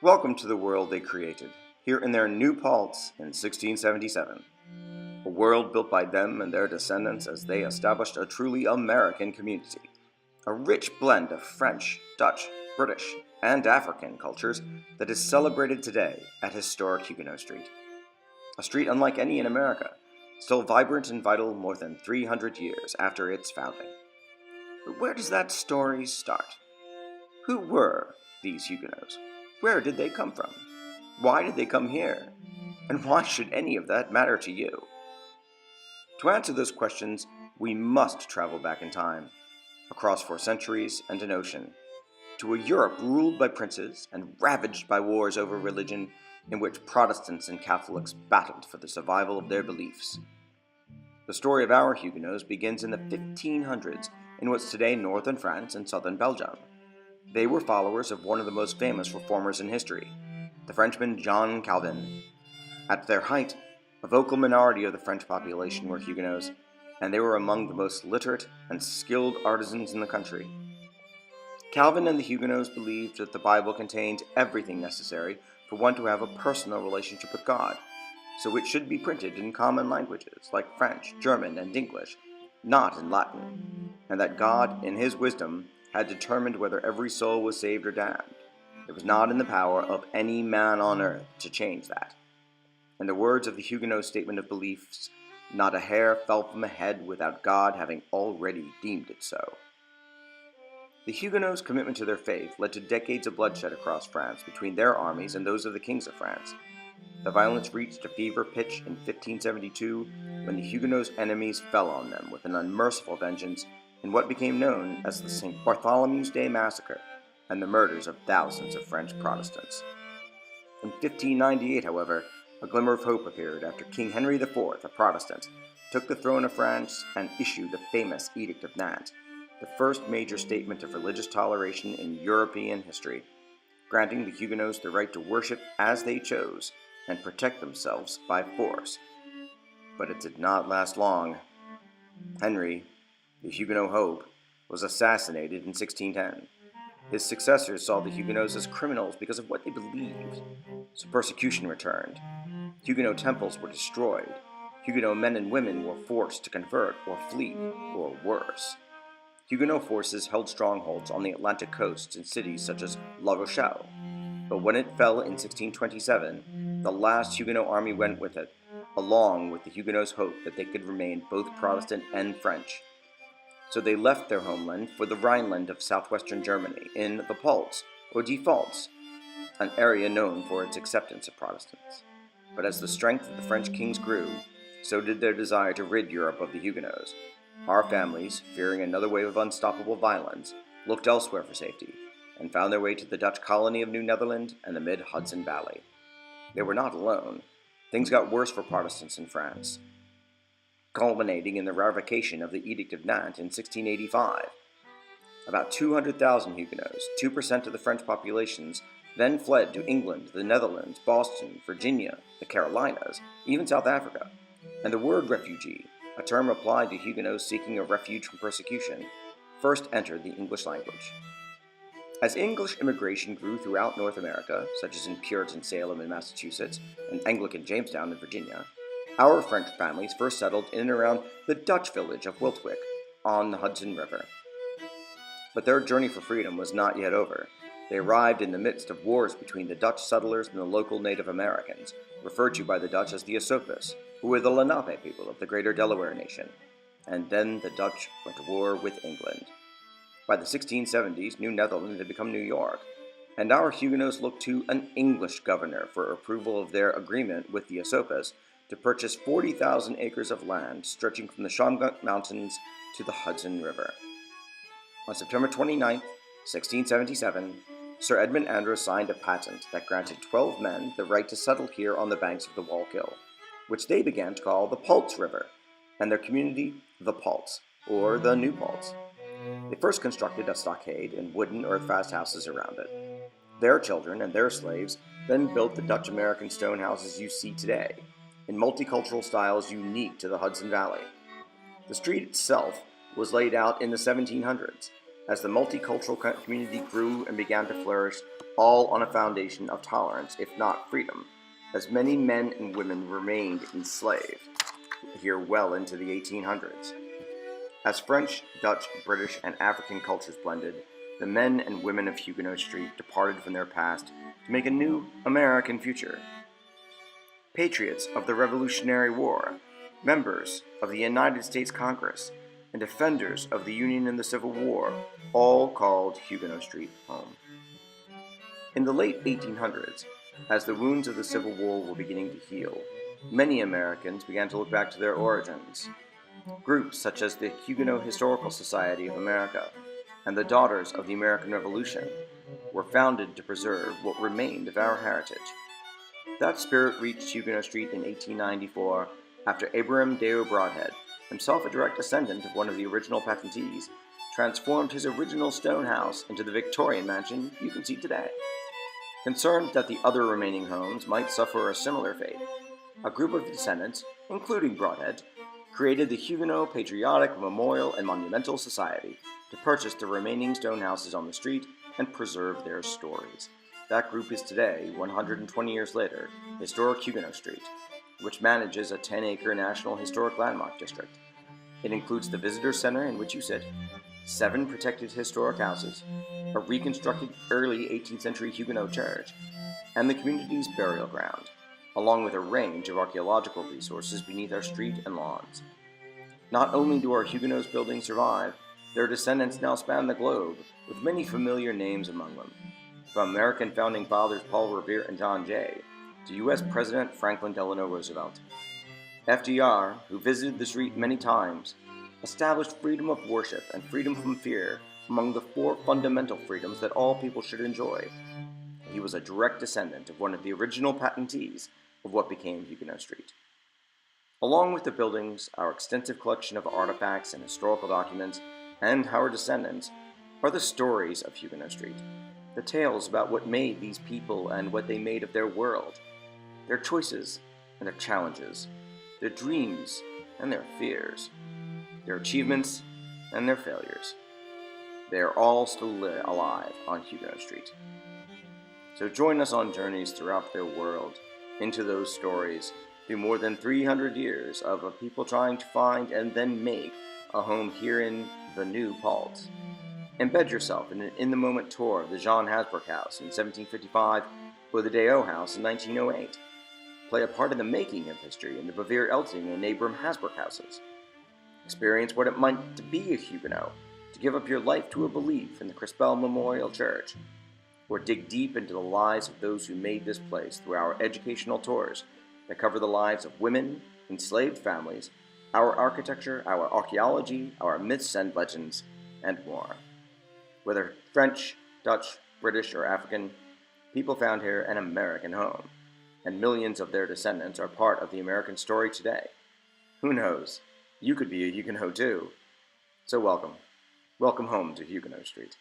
Welcome to the world they created, here in their new Paltz in 1677. A world built by them and their descendants as they established a truly American community. A rich blend of French, Dutch, British, and African cultures that is celebrated today at Historic Huguenot Street. A street unlike any in America, still vibrant and vital more than 300 years after its founding. But where does that story start? Who were these Huguenots? Where did they come from? Why did they come here? And why should any of that matter to you? To answer those questions, we must travel back in time, across 4 centuries and an ocean, to a Europe ruled by princes and ravaged by wars over religion, in which Protestants and Catholics battled for the survival of their beliefs. The story of our Huguenots begins in the 1500s in what's today northern France and southern Belgium. They were followers of one of the most famous reformers in history, the Frenchman John Calvin. At their height, a vocal minority of the French population were Huguenots, and they were among the most literate and skilled artisans in the country. Calvin and the Huguenots believed that the Bible contained everything necessary for one to have a personal relationship with God, so it should be printed in common languages like French, German, and English, not in Latin, and that God, in his wisdom, had determined whether every soul was saved or damned. It was not in the power of any man on earth to change that. In the words of the Huguenot statement of beliefs, not a hair fell from a head without God having already deemed it so. The Huguenots' commitment to their faith led to decades of bloodshed across France between their armies and those of the kings of France. The violence reached a fever pitch in 1572 when the Huguenots' enemies fell on them with an unmerciful vengeance in what became known as the St. Bartholomew's Day Massacre and the murders of thousands of French Protestants. In 1598, however, a glimmer of hope appeared after King Henry IV, a Protestant, took the throne of France and issued the famous Edict of Nantes, the first major statement of religious toleration in European history, granting the Huguenots the right to worship as they chose and protect themselves by force. But it did not last long. Henry, the Huguenot hope, was assassinated in 1610. His successors saw the Huguenots as criminals because of what they believed, so persecution returned. Huguenot temples were destroyed. Huguenot men and women were forced to convert or flee, or worse. Huguenot forces held strongholds on the Atlantic coast in cities such as La Rochelle, but when it fell in 1627, the last Huguenot army went with it, along with the Huguenots' hope that they could remain both Protestant and French. So they left their homeland for the Rhineland of southwestern Germany in the Paltz, or Die Pfalz, an area known for its acceptance of Protestants. But as the strength of the French kings grew, so did their desire to rid Europe of the Huguenots. Our families, fearing another wave of unstoppable violence, looked elsewhere for safety, and found their way to the Dutch colony of New Netherland and the mid-Hudson Valley. They were not alone. Things got worse for Protestants in France, culminating in the revocation of the Edict of Nantes in 1685. About 200,000 Huguenots, 2% of the French populations, then fled to England, the Netherlands, Boston, Virginia, the Carolinas, even South Africa. And the word refugee, a term applied to Huguenots seeking a refuge from persecution, first entered the English language. As English immigration grew throughout North America, such as in Puritan Salem in Massachusetts and Anglican Jamestown in Virginia, our French families first settled in and around the Dutch village of Wiltwyck on the Hudson River. But their journey for freedom was not yet over. They arrived in the midst of wars between the Dutch settlers and the local Native Americans, referred to by the Dutch as the Esopus, who were the Lenape people of the Greater Delaware Nation. And then the Dutch went to war with England. By the 1670s, New Netherland had become New York, and our Huguenots looked to an English governor for approval of their agreement with the Esopus to purchase 40,000 acres of land stretching from the Shawmut Mountains to the Hudson River. On September 29, 1677, Sir Edmund Andros signed a patent that granted 12 men the right to settle here on the banks of the Wallkill, which they began to call the Paltz River, and their community the Paltz, or the New Paltz. They first constructed a stockade and wooden earth-fast houses around it. Their children and their slaves then built the Dutch-American stone houses you see today, in multicultural styles unique to the Hudson Valley. The street itself was laid out in the 1700s, as the multicultural community grew and began to flourish, all on a foundation of tolerance, if not freedom, as many men and women remained enslaved here well into the 1800s. As French, Dutch, British, and African cultures blended, the men and women of Huguenot Street departed from their past to make a new American future. Patriots of the Revolutionary War, members of the United States Congress, and defenders of the Union in the Civil War all called Huguenot Street home. In the late 1800s, as the wounds of the Civil War were beginning to heal, many Americans began to look back to their origins. Groups such as the Huguenot Historical Society of America and the Daughters of the American Revolution were founded to preserve what remained of our heritage. That spirit reached Huguenot Street in 1894 after Abram Deo Broadhead, himself a direct descendant of one of the original patentees, transformed his original stone house into the Victorian mansion you can see today. Concerned that the other remaining homes might suffer a similar fate, a group of descendants, including Broadhead, created the Huguenot Patriotic Memorial and Monumental Society to purchase the remaining stone houses on the street and preserve their stories. That group is today, 120 years later, Historic Huguenot Street, which manages a 10-acre National Historic Landmark District. It includes the Visitor Center in which you sit, 7 protected historic houses, a reconstructed early 18th century Huguenot church, and the community's burial ground, along with a range of archaeological resources beneath our street and lawns. Not only do our Huguenots buildings survive, their descendants now span the globe, with many familiar names among them, from American founding fathers Paul Revere and John Jay, to U.S. President Franklin Delano Roosevelt. FDR, who visited the street many times, established freedom of worship and freedom from fear among the 4 fundamental freedoms that all people should enjoy. He was a direct descendant of one of the original patentees of what became Huguenot Street. Along with the buildings, our extensive collection of artifacts and historical documents, and our descendants, are the stories of Huguenot Street, the tales about what made these people and what they made of their world, their choices and their challenges, their dreams and their fears, their achievements and their failures. They are all still alive on Huguenot Street. So join us on journeys throughout their world, into those stories, through more than 300 years of a people trying to find and then make a home here in the New Paltz. Embed yourself in an in-the-moment tour of the Jean Hasbrouck House in 1755 or the Deo House in 1908. Play a part in the making of history in the Bevere Elting and Abram Hasbrouck houses. Experience what it meant to be a Huguenot, to give up your life to a belief in the Crispell Memorial Church, or dig deep into the lives of those who made this place through our educational tours that cover the lives of women, enslaved families, our architecture, our archaeology, our myths and legends, and more. Whether French, Dutch, British, or African, people found here an American home, and millions of their descendants are part of the American story today. Who knows? You could be a Huguenot too. So welcome. Welcome home to Huguenot Street.